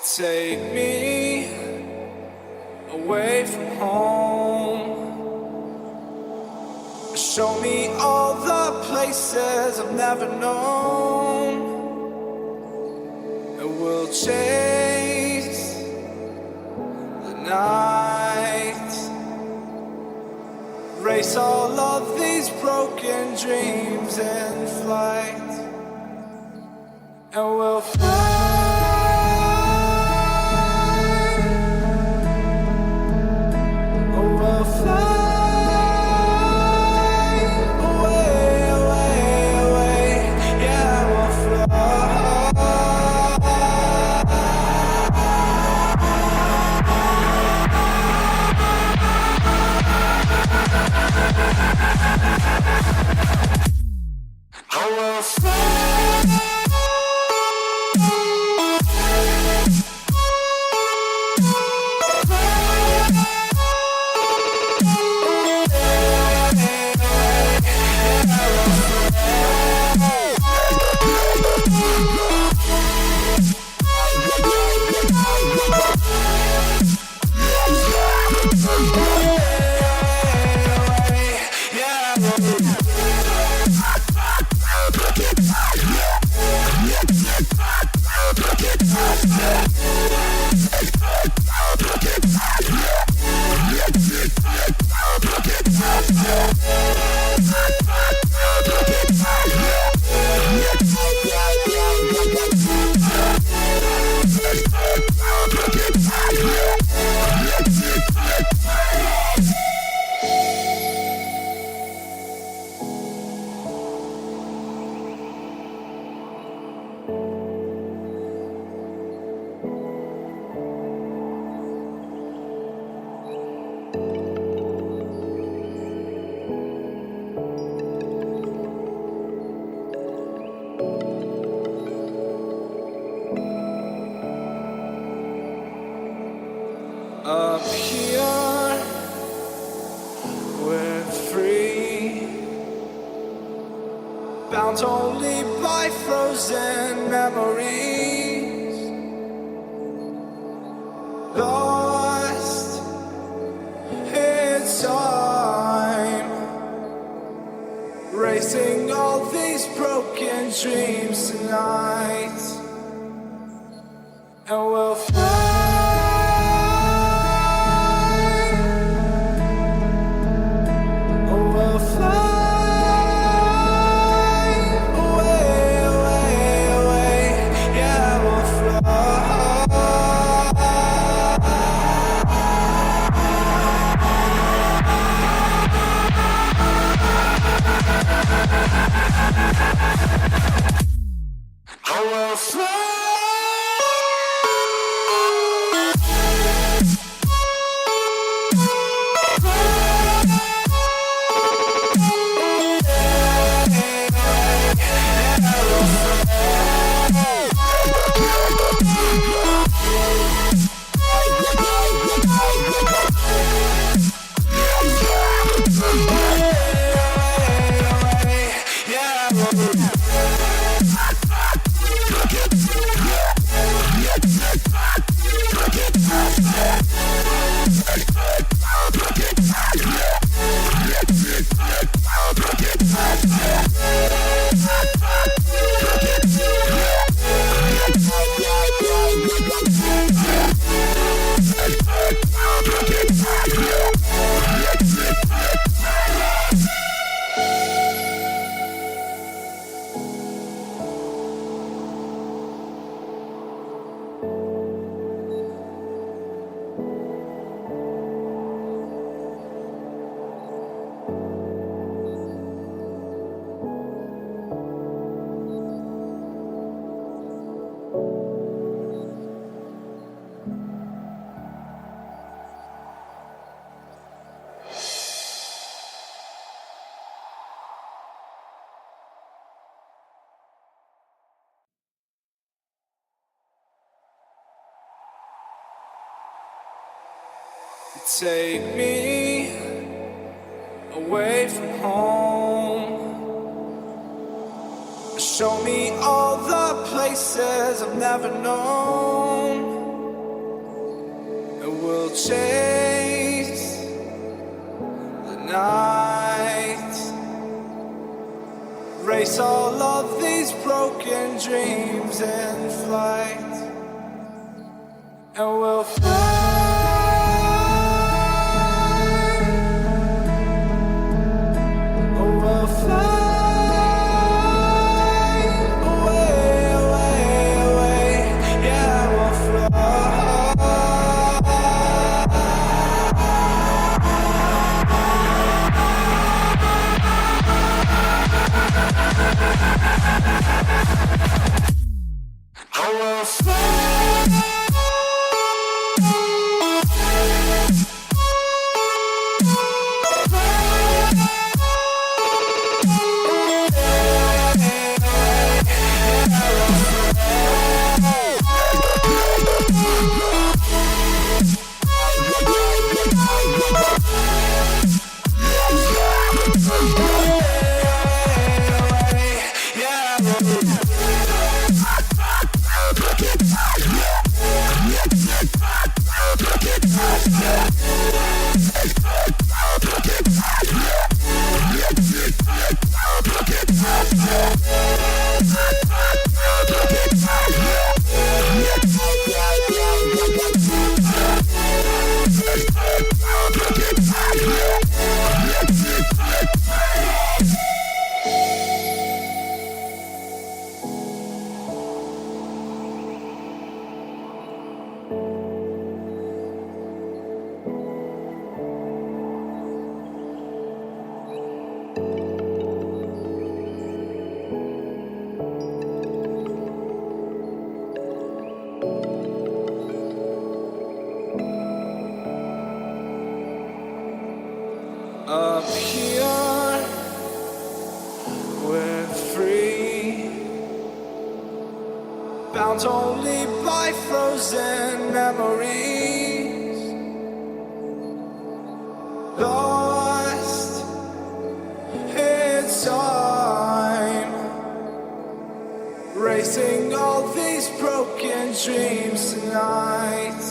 Take me away from home. Show me all the places I've never known. And we'll chase the night, race all of these broken dreams in flight. And we'll fly. Up here, we're free, bound only by frozen memories, lost in time, racing all these broken dreams tonight. And we'll fly. Take me away from home. Show me all the places I've never known. chase the night, race all of these broken dreams in flight, and we'll fly. We'll fly away, away, away. Yeah, we'll up here, we're free, bound only by frozen memories, lost in time, racing all these broken dreams tonight.